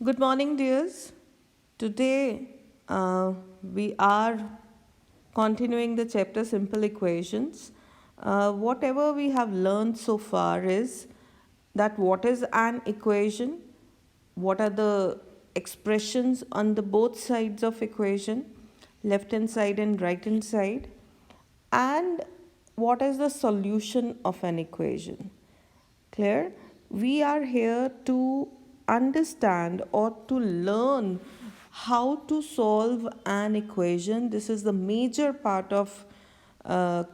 Good morning, dears. Today we are continuing the chapter Simple Equations. Whatever we have learned so far is that what is an equation, what are the expressions on the both sides of equation, left hand side and right hand side, and what is the solution of an equation. Clear? We are here to understand or to learn how to solve an equation. This is the major part of uh,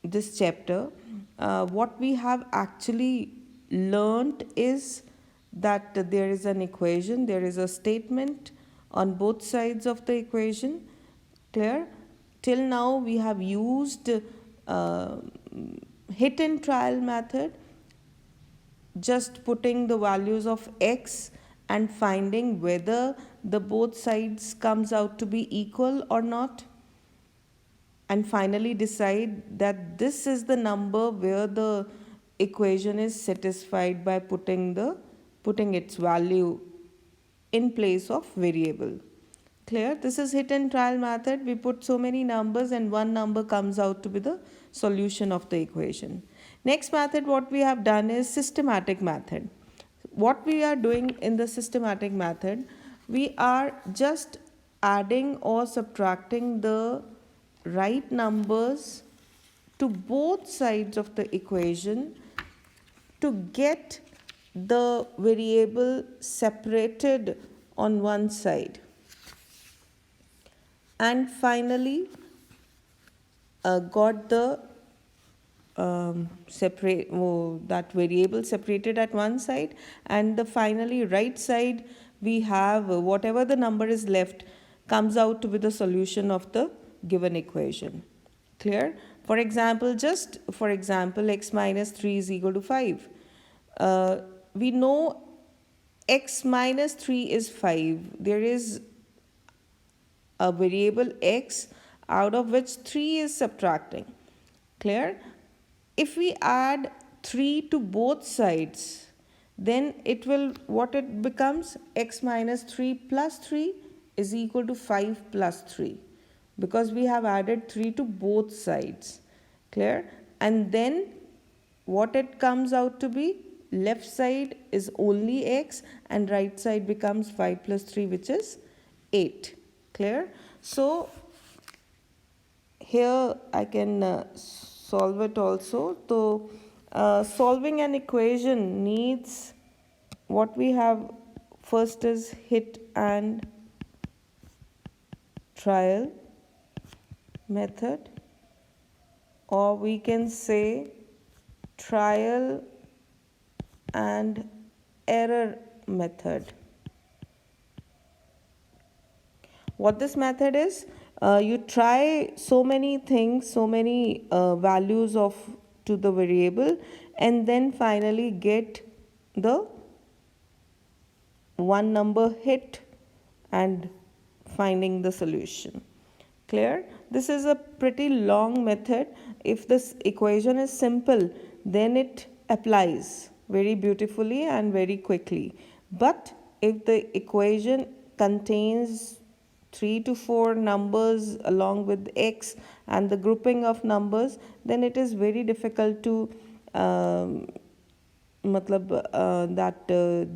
this chapter. What we have actually learned is that there is an equation, there is a statement on both sides of the equation. Clear? Till now, we have used uh, hit and trial method, just putting the values of x and finding whether the both sides comes out to be equal or not, and finally decide that this is the number where the equation is satisfied by putting its value in place of variable. Clear? This is hit and trial method. We put so many numbers and one number comes out to be the solution of the equation. Next method what we have done is systematic method. What we are doing in the systematic method, we are just adding or subtracting the right numbers to both sides of the equation to get the variable separated on one side, and finally got the that variable separated at one side, and the finally right side we have whatever the number is left comes out to be the solution of the given equation. Clear? For example, x minus 3 is equal to 5. We know x minus 3 is 5. There is a variable x out of which 3 is subtracting. Clear? If we add 3 to both sides, then what it becomes, x minus 3 plus 3 is equal to 5 plus 3, because we have added 3 to both sides. Clear? And then what it comes out to be, left side is only x and right side becomes 5 plus 3, which is 8. Clear? So here I can solve it also. So solving an equation needs, what we have first is hit and trial method, or we can say trial and error method. What this method is, you try so many things, so many values of to the variable, and then finally get the one number hit and finding the solution. Clear? This is a pretty long method. If this equation is simple, then it applies very beautifully and very quickly. But if the equation contains 3 to 4 numbers along with x and the grouping of numbers, then it is very difficult to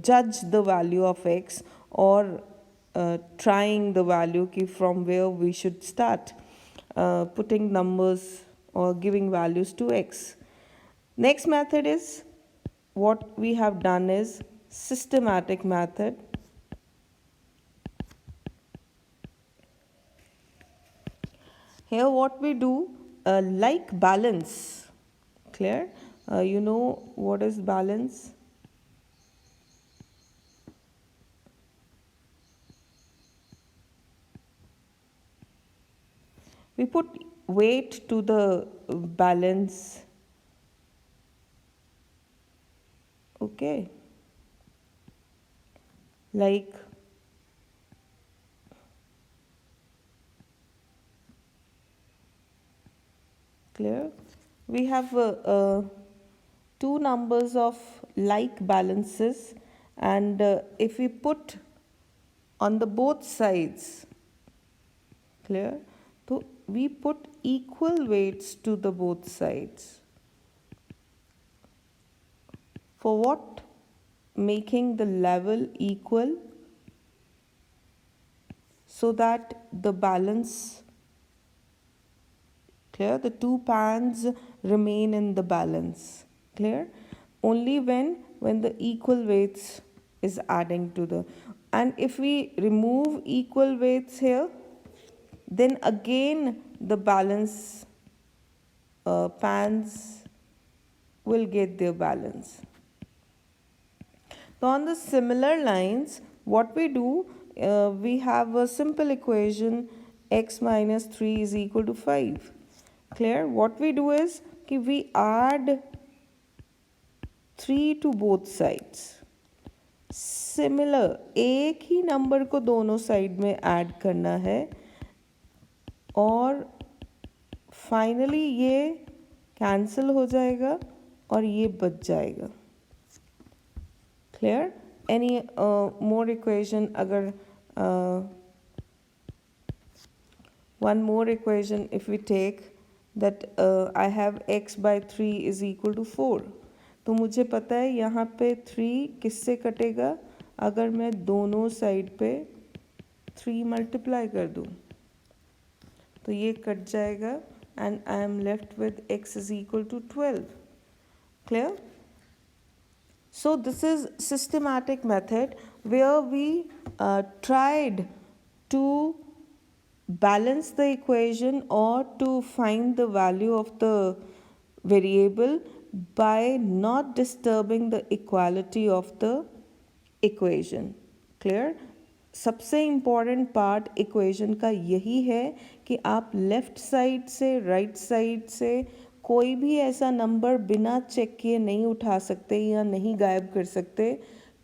judge the value of x, or trying the value from where we should start putting numbers or giving values to x. Next method is, what we have done is systematic method. Here what we do, like balance. Clear? You know what is balance? We put weight to the balance. Okay. Like clear? We have two numbers of like balances, and if we put on the both sides, clear? So we put equal weights to the both sides. For what? Making the level equal so that the balance, clear? The two pans remain in the balance, clear? Only when the equal weights is adding to the, and if we remove equal weights here, then again the balance pans will get their balance. So on the similar lines, what we do, we have a simple equation x minus 3 is equal to 5. Clear? What we do is कि we add 3 to both sides. Similar एक ही number को दोनों side में add करना है और finally ये cancel हो जाएगा और ये बच जाएगा. क्लियर? एनी मोर इक्वेशन, अगर one more equation if we take that I have x by 3 is equal to 4. तो मुझे पता है यहाँ पे 3 किससे कटेगा अगर मैं दोनों साइड पे 3 मल्टीप्लाई कर दूँ, तो ये कट जाएगा and I am left with x is equal to 12. Clear? So this is systematic method where we tried to balance the equation or to find the value of the variable by not disturbing the equality of the equation. Clear? सबसे important part equation का यही है कि आप left side से right side से कोई भी ऐसा नंबर बिना चेक किए नहीं उठा सकते या नहीं गायब कर सकते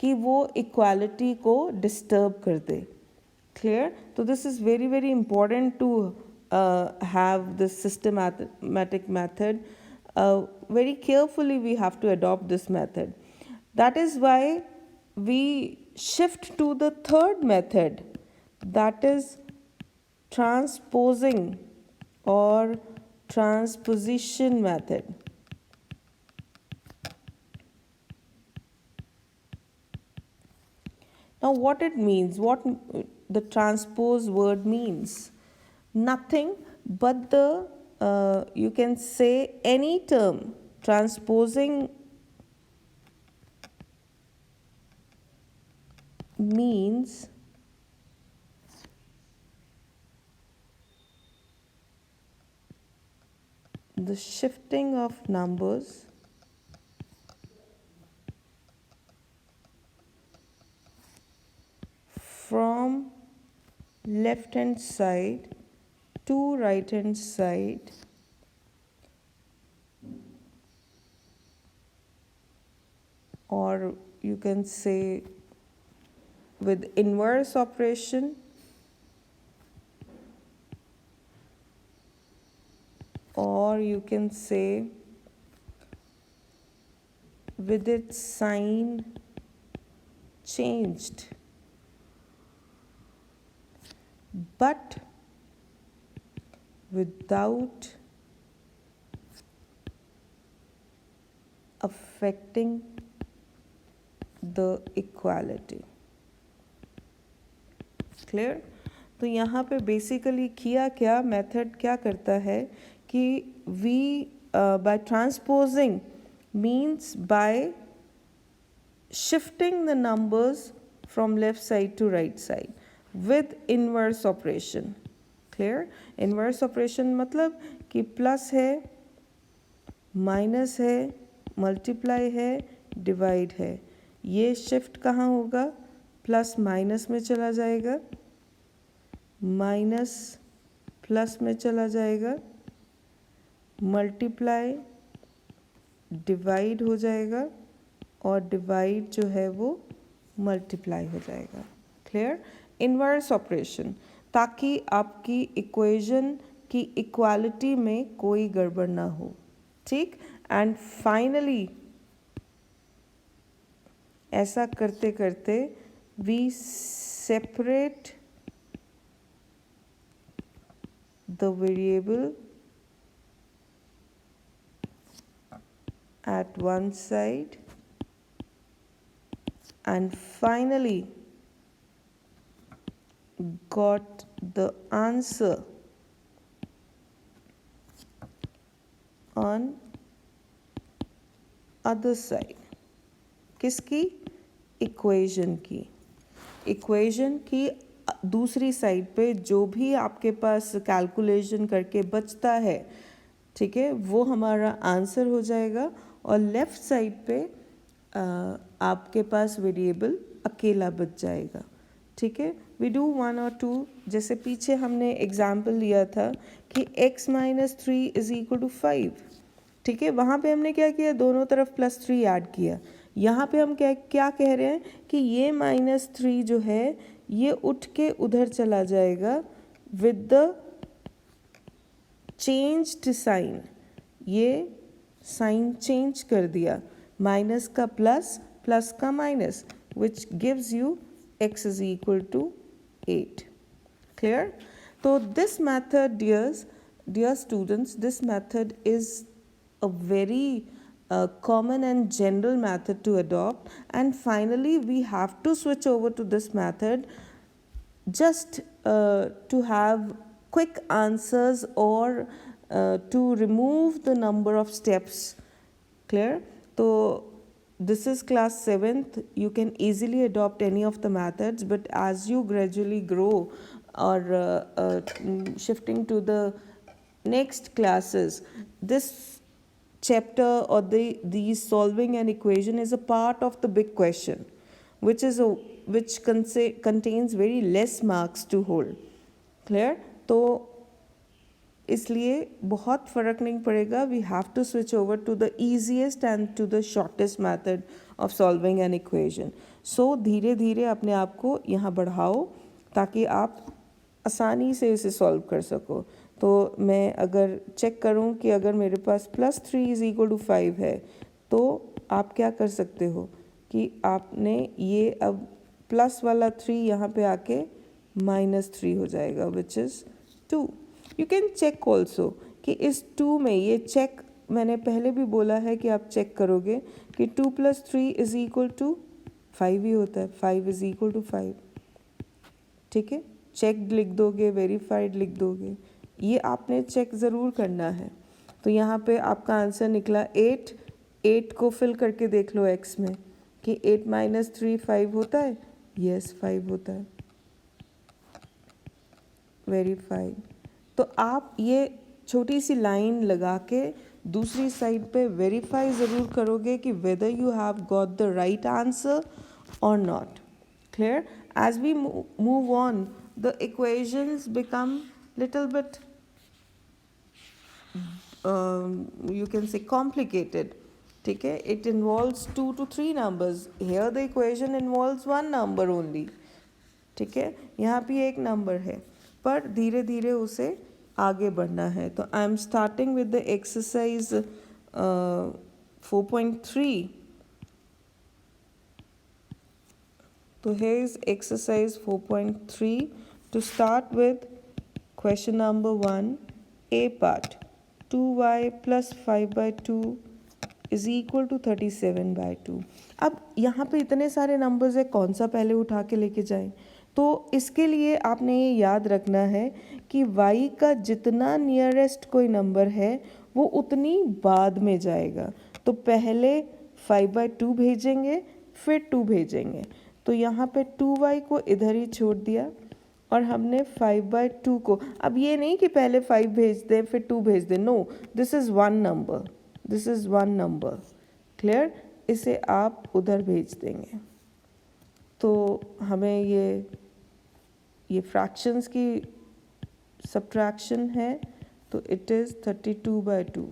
कि वो इक्वालिटी को डिस्टर्ब कर दे. क्लियर? तो this is very very important to have this systematic method. Very carefully we have to adopt this method. That is why we shift to the third method, that is transposing or transposition method. Now what it means, what the transpose word means, nothing but the you can say any term transposing means the shifting of numbers from left hand side to right hand side or you can say with inverse operation or you can say with its sign changed, but without affecting the equality. Clear? तो यहाँ पे basically किया क्या, method क्या करता है कि we by transposing means by shifting the numbers from left side to right side with inverse operation. Clear? Inverse operation मतलब कि प्लस है, माइनस है, मल्टीप्लाई है, डिवाइड है. ये शिफ्ट कहाँ होगा? प्लस माइनस में चला जाएगा, माइनस प्लस में चला जाएगा, मल्टीप्लाई डिवाइड हो जाएगा और डिवाइड जो है वो मल्टीप्लाई हो जाएगा. क्लियर? इनवर्स ऑपरेशन, ताकि आपकी इक्वेशन की इक्वालिटी में कोई गड़बड़ ना हो. ठीक? एंड फाइनली ऐसा करते करते we separate the variable at one side and finally got the answer on other side. किसकी? इक्वेशन की। इक्वेशन की दूसरी साइड पे जो भी आपके पास कैलकुलेशन करके बचता है, ठीक है, वो हमारा आंसर हो जाएगा। और लेफ़्ट साइड पे आपके पास वेरिएबल अकेला बच जाएगा। ठीक है, वी डू 1 और 2। जैसे पीछे हमने एग्जाम्पल लिया था कि x minus 3 is equal to 5। ठीक है, वहाँ पे हमने क्या किया, दोनों तरफ +3 ऐड किया। यहाँ पे हम क्या कह रहे हैं कि ये -3 जो है ये उठ के उधर चला जाएगा विद द चेंज्ड साइन। ये साइन चेंज कर दिया, माइनस का प्लस, प्लस का minus, which gives you x is equal to 8. Clear? So this method, dear students, this method is a very common and general method to adopt. And finally, we have to switch over to this method just to have quick answers or to remove the number of steps. Clear? So this is class 7th. You can easily adopt any of the methods, but as you gradually grow or shifting to the next classes, this chapter or these solving an equation is a part of the big question, which contains very less marks to hold. Clear? तो इसलिए बहुत फ़र्क नहीं पड़ेगा। We have to switch over to the easiest and to the shortest method of solving an equation. So धीरे धीरे अपने आप को यहाँ बढ़ाओ ताकि आप आसानी से इसे सॉल्व कर सको। तो मैं अगर चेक करूँ कि अगर मेरे पास +3 इज इक्वल टू 5 है, तो आप क्या कर सकते हो कि आपने ये अब प्लस वाला 3 यहाँ पे आके -3 हो जाएगा, which is 2। You can check also कि इस 2 में, ये चेक मैंने पहले भी बोला है कि आप चेक करोगे कि 2 + 3 इज इक्वल टू 5 ही होता है, 5 इज इक्वल टू 5। ठीक है, चेक लिख दोगे, वेरीफाइड लिख दोगे, ये आपने चेक ज़रूर करना है। तो यहाँ पे आपका आंसर निकला 8। 8 को फिल करके देख लो x में कि 8 - 3 5 होता है। यस, 5 होता है, वेरीफाइड। तो आप ये छोटी सी लाइन लगा के दूसरी साइड पे वेरीफाई ज़रूर करोगे कि whether you have got the right answer और not. Clear? As we move on, the equations become little bit you can say complicated. ठीक है, it involves 2 to 3 numbers. Here the equation involves 1 number only. ठीक है, यहाँ भी एक number है, पर धीरे धीरे उसे आगे बढ़ना है। तो I am starting with the exercise 4.3. तो here is exercise 4.3. To start with, question number 1, A part. 2y plus 5/2 is equal to 37/2. अब यहाँ पे इतने सारे नंबर्स है, कौन सा पहले उठा के लेके जाएं? तो इसके लिए आपने ये याद रखना है कि y का जितना नियरेस्ट कोई नंबर है वो उतनी बाद में जाएगा। तो पहले 5/2 भेजेंगे, फिर 2 भेजेंगे। तो यहाँ पे 2y को इधर ही छोड़ दिया और हमने 5/2 को, अब ये नहीं कि पहले 5 भेज दें फिर 2 भेज दें, no, this is 1 number, this is 1 number. Clear? इसे आप उधर भेज देंगे। तो हमें ये फ्रैक्शंस की सब्ट्रैक्शन है, तो इट इज़ 32/2।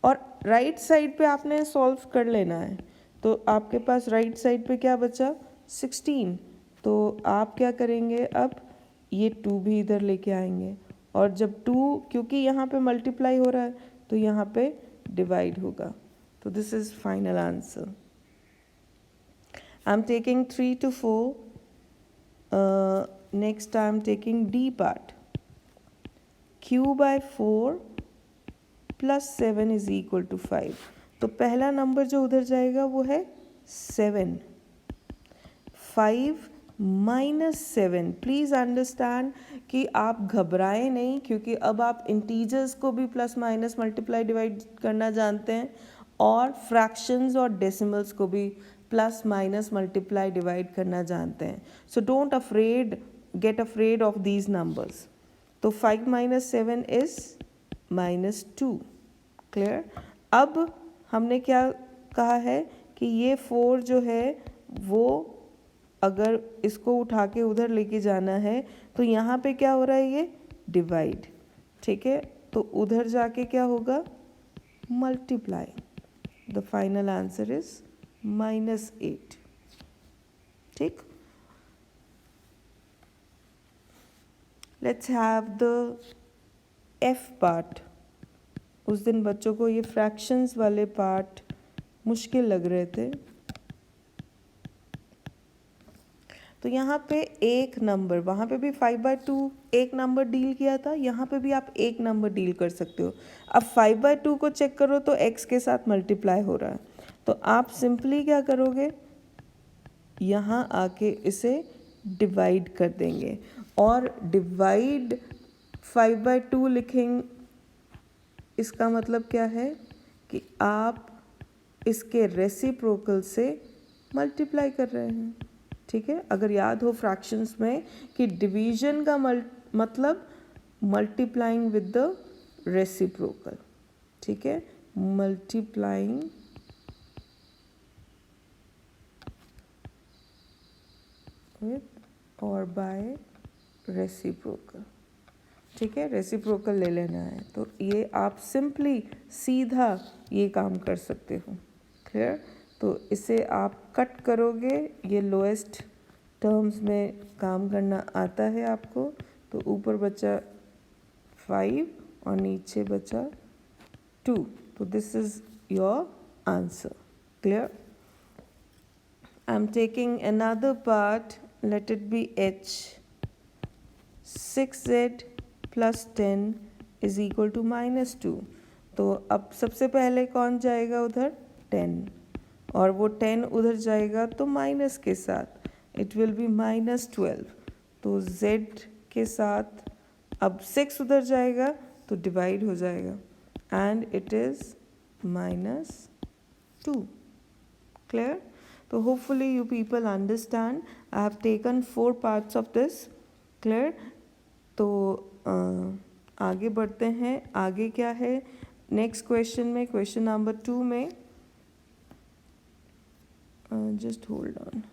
और राइट साइड पे आपने सॉल्व कर लेना है। तो आपके पास राइट साइड पे क्या बचा? 16। तो आप क्या करेंगे, अब ये 2 भी इधर लेके आएंगे, और जब 2, क्योंकि यहाँ पे मल्टीप्लाई हो रहा है तो यहाँ पे डिवाइड होगा। तो this is final answer. I'm taking 3 to 4. Next I'm taking D part. Q by 4 plus 7 is equal to 5. तो पहला नंबर जो उधर जाएगा वो है 7. 5 माइनस 7. प्लीज़ अंडरस्टैंड कि आप घबराएं नहीं, क्योंकि अब आप इंटीजर्स को भी प्लस माइनस मल्टीप्लाई डिवाइड करना जानते हैं और फ्रैक्शंस और डेसिमल्स को भी प्लस माइनस मल्टीप्लाई डिवाइड करना जानते हैं. So don't get afraid of these numbers. तो 5 माइनस 7 इज -2. क्लियर. अब हमने क्या कहा है कि ये 4 जो है वो अगर इसको उठा के उधर लेके जाना है तो यहाँ पे क्या हो रहा है, ये डिवाइड. ठीक है, तो उधर जाके क्या होगा, multiply. The final answer is -8. ठीक. Let's have the F part. उस दिन बच्चों को ये फ्रैक्शंस वाले पार्ट मुश्किल लग रहे थे. तो यहाँ पे एक नंबर, वहाँ पे भी 5/2 एक नंबर डील किया था, यहाँ पे भी आप एक नंबर डील कर सकते हो. अब 5/2 को चेक करो तो x के साथ मल्टीप्लाई हो रहा है, तो आप सिंपली क्या करोगे, यहाँ आके इसे डिवाइड कर देंगे. और डिवाइड 5/2 लिखेंगे, इसका मतलब क्या है कि आप इसके रेसिप्रोकल से मल्टीप्लाई कर रहे हैं. ठीक है, अगर याद हो फ्रैक्शंस में कि डिवीजन का मतलब मल्टीप्लाइंग विद द रेसिप्रोकल. ठीक है, मल्टीप्लाइंग विद और बाय रेसिप्रोकल. ठीक है, रेसिप्रोकल ले लेना है, तो ये आप सिंपली सीधा ये काम कर सकते हो. क्लियर. तो इसे आप कट करोगे, ये लोएस्ट टर्म्स में काम करना आता है आपको, तो ऊपर बचा 5 और नीचे बचा 2. तो this is your answer. Clear. I am taking another part. Let it be h. 6z plus 10 is equal to -2. तो अब सबसे पहले कौन जाएगा उधर, 10, और वो 10 उधर जाएगा तो माइनस के साथ इट विल बी -12. तो z के साथ अब 6 उधर जाएगा तो डिवाइड हो जाएगा एंड इट इज़ -2. क्लियर. तो hopefully you people understand. I have taken 4 parts of this. Clear. तो आगे बढ़ते हैं. आगे क्या है नेक्स्ट क्वेश्चन में, क्वेश्चन नंबर 2 में, just hold on.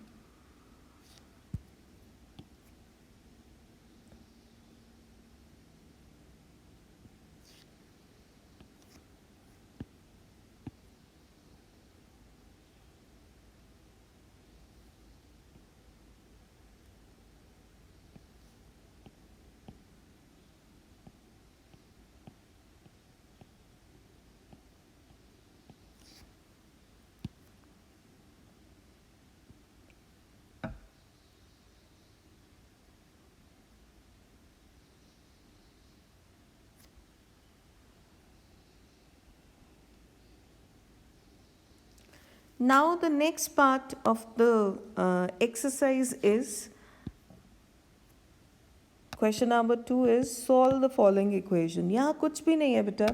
Now the next part of the exercise is question number 2 is solve the following equation. यहाँ कुछ भी नहीं है बेटा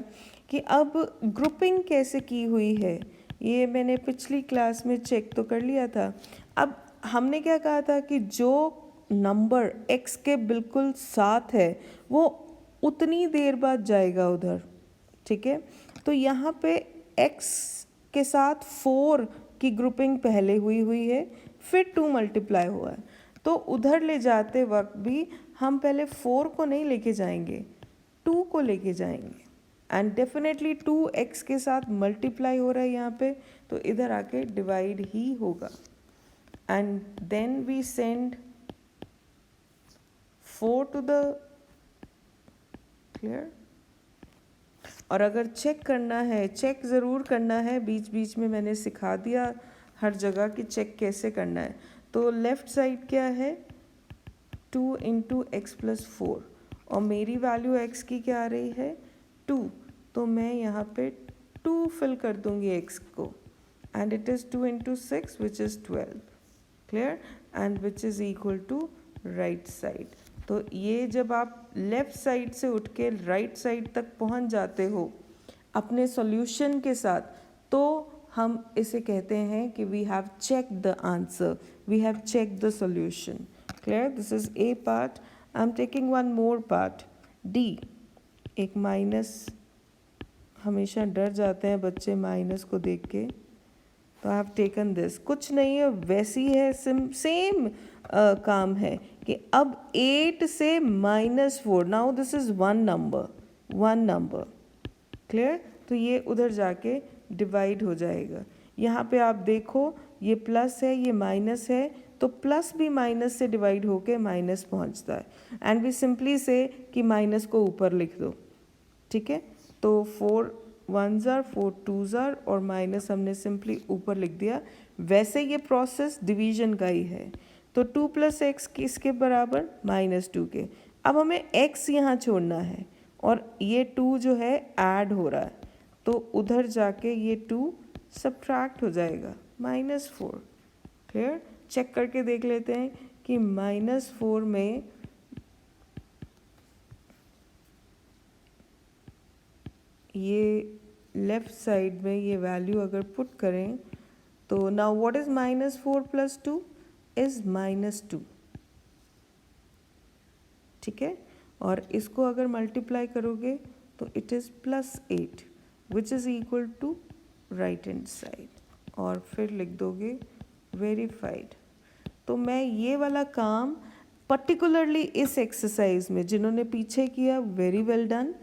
कि अब ग्रुपिंग कैसे की हुई है, ये मैंने पिछली क्लास में चेक तो कर लिया था. अब हमने क्या कहा था कि जो नंबर x के बिल्कुल साथ है वो उतनी देर बाद जाएगा उधर. ठीक है, तो यहाँ पे x के साथ 4 की ग्रुपिंग पहले हुई है, फिर 2 मल्टीप्लाई हुआ है, तो उधर ले जाते वक्त भी हम पहले 4 को नहीं लेके जाएंगे, 2 को लेके जाएंगे. एंड डेफिनेटली 2x के साथ मल्टीप्लाई हो रहा है यहाँ पे, तो इधर आके डिवाइड ही होगा. And then we send 4 to the clear. और अगर चेक करना है, चेक ज़रूर करना है, बीच बीच में मैंने सिखा दिया हर जगह कि चेक कैसे करना है। तो लेफ़्ट साइड क्या है, 2 इंटू एक्स प्लस 4, और मेरी वैल्यू x की क्या आ रही है, 2, तो मैं यहाँ पे 2 फिल कर दूँगी x को, and it is 2 into 6 which is 12, clear, and which is equal to right side. तो ये जब आप लेफ़्ट साइड से उठ के राइट साइड तक पहुँच जाते हो अपने सॉल्यूशन के साथ, तो हम इसे कहते हैं कि we have check the answer, we have check the solution, clear. This is a part. I am taking one more part, D. एक माइनस, हमेशा डर जाते हैं बच्चे माइनस को देख के, तो आई हैव टेकन दिस, कुछ नहीं है, वैसी है, सेम काम है कि अब 8 से -4, now this is one number, clear. तो ये उधर जाके डिवाइड हो जाएगा। यहाँ पे आप देखो ये प्लस है, ये माइनस है, तो प्लस भी माइनस से डिवाइड होके माइनस पहुँचता है, एंड वी सिंपली से कि माइनस को ऊपर लिख दो, ठीक है। तो 4 1s are 4 2s are, और माइनस हमने सिंपली ऊपर लिख दिया। वैसे ये प्रोसेस डिवीजन का ही है। तो 2 + x किसके बराबर, -2 के। अब हमें x यहाँ छोड़ना है, और ये 2 जो है ऐड हो रहा है, तो उधर जाके ये 2 सब्ट्रैक्ट हो जाएगा, -4, क्लियर। चेक करके देख लेते हैं कि -4 में ये लेफ़्ट साइड में ये वैल्यू अगर पुट करें, तो नाउ व्हाट इज़ -4 + 2 इज़ -2, ठीक है। और इसको अगर मल्टीप्लाई करोगे तो it is +8 which is equal to right hand side, और फिर लिख दोगे वेरीफाइड। तो मैं ये वाला काम पर्टिकुलरली इस एक्सरसाइज में, जिन्होंने पीछे किया वेरी वेल डन,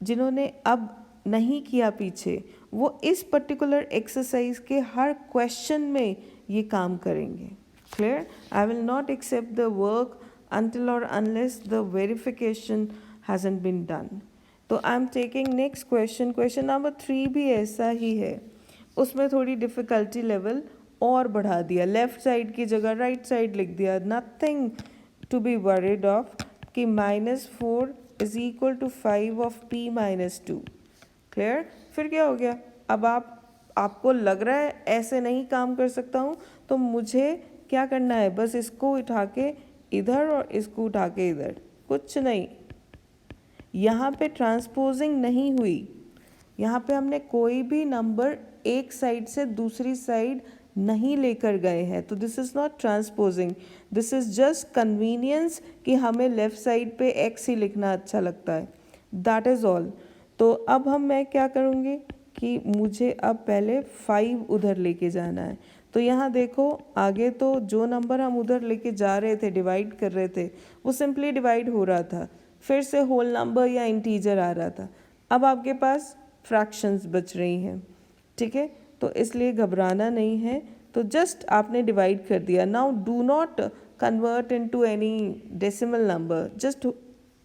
जिन्होंने अब नहीं किया पीछे, वो इस पर्टिकुलर एक्सरसाइज के हर क्वेश्चन में ये काम करेंगे, clear. I will not accept the work until or unless the verification hasn't been done. तो I am taking next question, question number 3 भी ऐसा ही है, उसमें थोड़ी डिफ़िकल्टी लेवल और बढ़ा दिया, लेफ़्ट साइड की जगह राइट साइड लिख दिया, nothing to be worried of, कि -4 is equal to 5 of p - 2, clear. फिर क्या हो गया, अब आपको लग रहा है ऐसे नहीं काम कर सकता हूँ, तो मुझे क्या करना है, बस इसको उठा के इधर और इसको उठा के इधर, कुछ नहीं। यहाँ पे ट्रांसपोजिंग नहीं हुई, यहाँ पे हमने कोई भी नंबर एक साइड से दूसरी साइड नहीं लेकर गए हैं, तो this is not transposing, this is just convenience कि हमें लेफ़्ट साइड पे x ही लिखना अच्छा लगता है, दैट इज़ ऑल। तो अब मैं क्या करूँगी कि मुझे अब पहले 5 उधर लेके जाना है। तो यहाँ देखो आगे तो जो नंबर हम उधर लेके जा रहे थे, डिवाइड कर रहे थे, वो सिंपली डिवाइड हो रहा था, फिर से होल नंबर या इंटीजर आ रहा था। अब आपके पास फ्रैक्शंस बच रही हैं, ठीक है, तो इसलिए घबराना नहीं है। तो जस्ट आपने डिवाइड कर दिया, now do not convert into any decimal number, just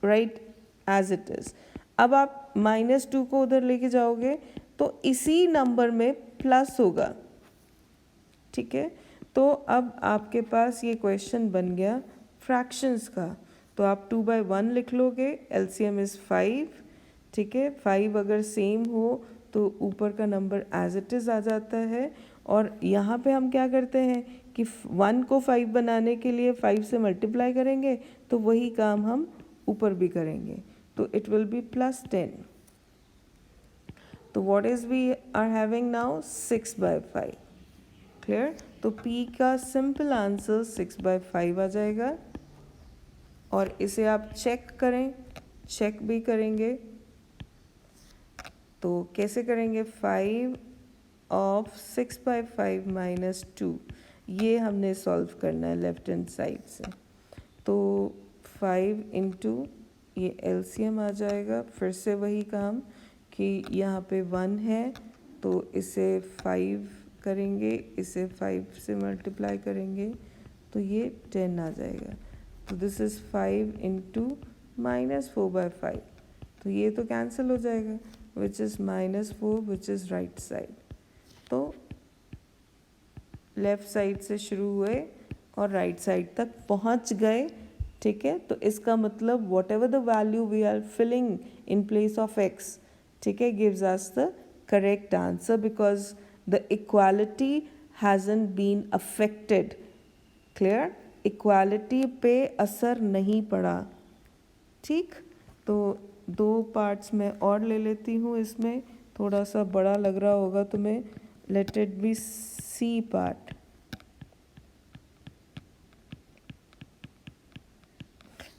write as it is. अब आप -2 को उधर लेके जाओगे तो इसी नंबर में प्लस होगा, ठीक है। तो अब आपके पास ये क्वेश्चन बन गया फ्रैक्शंस का, तो आप 2/1 लिख लोगे, एलसीएम इज़ 5, ठीक है। 5 अगर सेम हो तो ऊपर का नंबर एज इट इज़ आ जाता है, और यहाँ पे हम क्या करते हैं कि 1 को 5 बनाने के लिए 5 से मल्टीप्लाई करेंगे, तो वही काम हम ऊपर भी करेंगे, तो इट विल बी +10। तो what is we are having now, 6/5, clear. तो P का सिंपल आंसर 6/5 आ जाएगा, और इसे आप चेक करें, चेक भी करेंगे, तो कैसे करेंगे, 5 ऑफ 6/5 - 2, ये हमने सॉल्व करना है लेफ्ट हैंड साइड से। तो 5 इंटू ये एलसीएम आ जाएगा, फिर से वही काम कि यहाँ पे 1 है तो इसे 5 करेंगे, इसे 5 से मल्टीप्लाई करेंगे, तो ये 10 आ जाएगा। तो दिस इज़ 5 इंटू -4/5, तो ये तो कैंसिल हो जाएगा, which is -4 which is right side. तो लेफ़्ट साइड से शुरू हुए और राइट साइड तक पहुंच गए, ठीक है। तो इसका मतलब whatever the value we are filling in place of x, ठीक है, gives us the correct answer because the equality hasn't been affected. Clear, equality पे असर नहीं पड़ा, ठीक। तो 2 पार्ट्स में और ले लेती हूँ, इसमें थोड़ा सा बड़ा लग रहा होगा तुम्हें, let it be C part.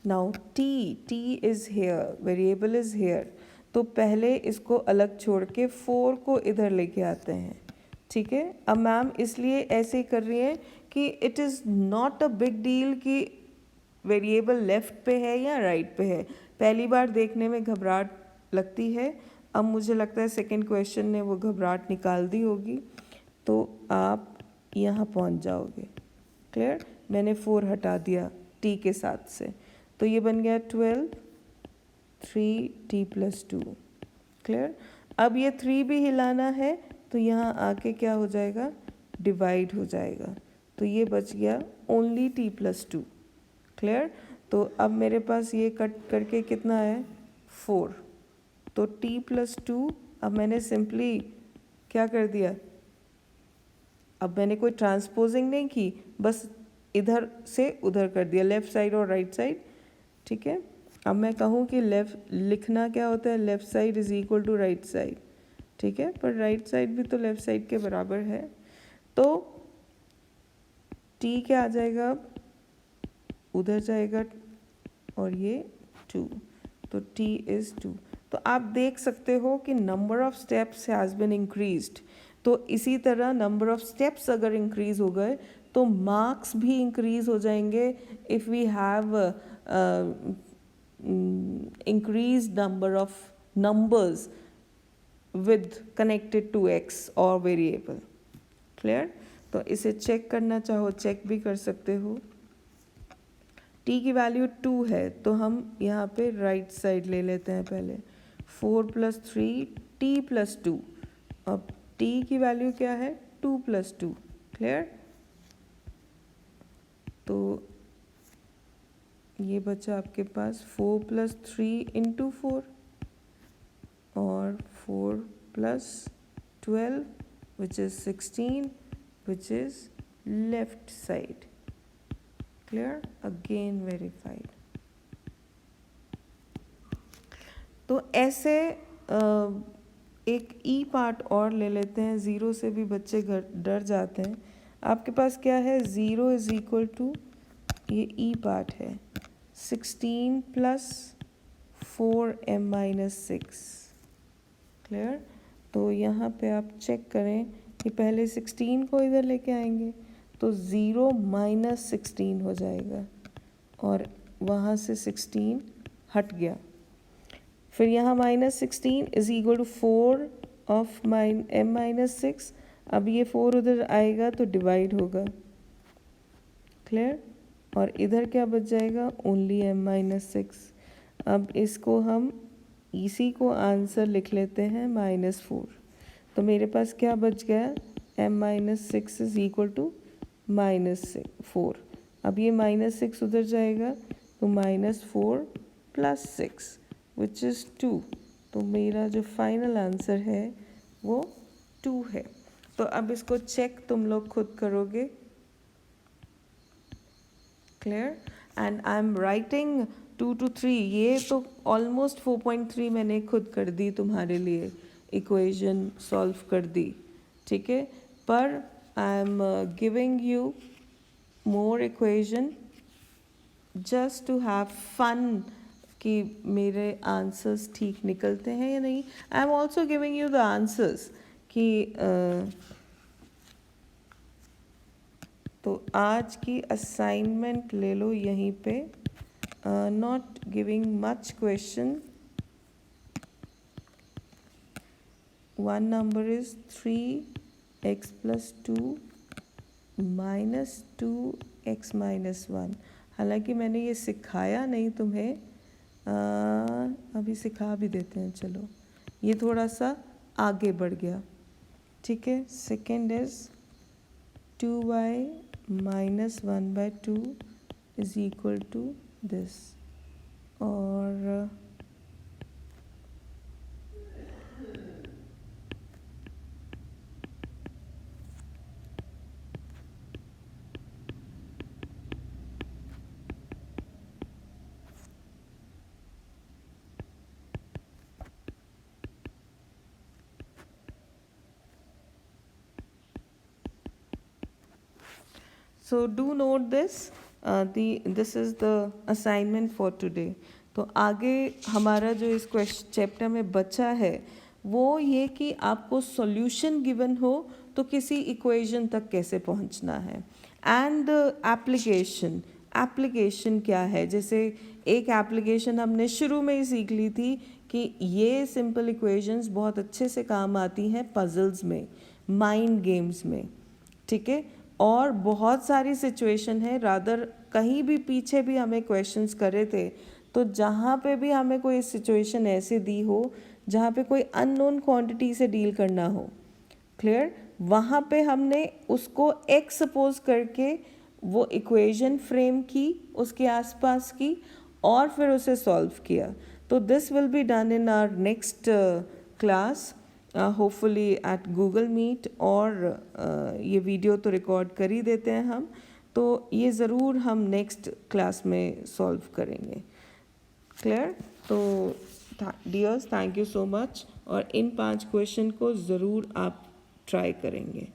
Now t is here, variable is here, तो पहले इसको अलग छोड़ के 4 को इधर लेके आते हैं, ठीक है। अब मैम इसलिए ऐसे कर रही है कि it is not a big deal कि वेरिएबल लेफ़्ट पे है या राइट पे है। पहली बार देखने में घबराहट लगती है, अब मुझे लगता है सेकंड क्वेश्चन ने वो घबराहट निकाल दी होगी, तो आप यहाँ पहुँच जाओगे। क्लियर, मैंने 4 हटा दिया t के साथ से, तो ये बन गया 12 3t + 2। क्लियर, अब ये 3 भी हिलाना है तो यहाँ आके क्या हो जाएगा, डिवाइड हो जाएगा, तो ये बच गया ओनली t + 2। क्लियर, तो अब मेरे पास ये कट करके कितना है 4, तो t + 2, अब मैंने सिंपली क्या कर दिया, अब मैंने कोई ट्रांसपोजिंग नहीं की, बस इधर से उधर कर दिया, लेफ़्ट साइड और राइट साइड, ठीक है। अब मैं कहूँ कि लेफ़्ट लिखना क्या होता है, left side is equal to right side, ठीक है, पर राइट साइड भी तो लेफ़्ट साइड के बराबर है, तो t क्या आ जाएगा, अब उधर जाएगा और ये 2, तो t इज़ 2। तो आप देख सकते हो कि number of steps has been increased, तो इसी तरह नंबर ऑफ स्टेप्स अगर इंक्रीज हो गए तो मार्क्स भी इंक्रीज हो जाएंगे if we have increased number of numbers with connected to x और variable। क्लियर, तो इसे चेक करना चाहो चेक भी कर सकते हो। t की वैल्यू 2 है तो हम यहाँ पे राइट साइड ले लेते हैं पहले, 4 + 3 t + 2, अब t की वैल्यू क्या है 2 + 2। क्लियर, तो ये बचा आपके पास 4 + 3 × 4 और 4 + 12 which is 16 which is left side। Clear, again verified। तो ऐसे एक ई पार्ट और ले लेते हैं, ज़ीरो से भी बच्चे डर जाते हैं। आपके पास क्या है, 0 इज़ इक्वल टू, ये ई पार्ट है 16 + 4m-6। क्लियर, तो यहाँ पे आप चेक करें कि पहले 16 को इधर लेके आएंगे तो 0 - 16 हो जाएगा और वहाँ से 16 हट गया, फिर यहाँ -16 is equal to 4 of m-6, अब ये 4 उधर आएगा तो डिवाइड होगा। क्लियर, और इधर क्या बच जाएगा, ओनली m-6। अब इसको हम इसी को आंसर लिख लेते हैं -4, तो मेरे पास क्या बच गया, m-6 इज़ इक्वल टू -4। अब ये -6 उधर जाएगा तो -4 + 6 विच इज़ 2, तो मेरा जो फाइनल आंसर है वो 2 है। तो अब इसको चेक तुम लोग खुद करोगे। Clear, and I am writing 2 to 3, ये तो ऑलमोस्ट 4.3 मैंने खुद कर दी तुम्हारे लिए, इक्वेशन सॉल्व कर दी, ठीक है, पर I am giving you more equation just to have fun कि मेरे आंसर्स ठीक निकलते हैं या नहीं। I am also giving you the answers कि तो आज की असाइनमेंट ले लो यहीं पे, not giving much question. One number is 3x + 2 - 2x - 1। हालांकि मैंने ये सिखाया नहीं तुम्हें, अभी सिखा भी देते हैं, चलो ये थोड़ा सा आगे बढ़ गया, ठीक है। Second is 2y minus 1/2 is equal to this. और so do note this. This is the assignment for today. तो आगे हमारा जो इस क्वेश्चन चैप्टर में बचा है वो ये कि आपको सॉल्यूशन गिवन हो तो किसी इक्वेशन तक कैसे पहुंचना है, एंड एप्लीकेशन एप्लीकेशन क्या है. जैसे एक एप्लीकेशन हमने शुरू में ही सीख ली थी कि ये सिंपल इक्वेशंस बहुत अच्छे से काम आती हैं पजल्स में, माइंड गेम्स में, ठीक है. और बहुत सारी सिचुएशन है, रादर कहीं भी पीछे भी हमें क्वेश्चंस करे थे तो जहाँ पे भी हमें कोई सिचुएशन ऐसे दी हो जहाँ पे कोई अननोन क्वांटिटी से डील करना हो, क्लियर, वहाँ पे हमने उसको एक्स सपोज करके वो इक्वेशन फ्रेम की उसके आसपास की और फिर उसे सॉल्व किया. तो this will be done in our next class, hopefully at Google Meet. और ये वीडियो तो रिकॉर्ड कर ही देते हैं हम, तो ये ज़रूर हम नेक्स्ट क्लास में सॉल्व करेंगे, क्लियर. तो dears, thank you so much. और इन 5 क्वेश्चन को ज़रूर आप ट्राई करेंगे.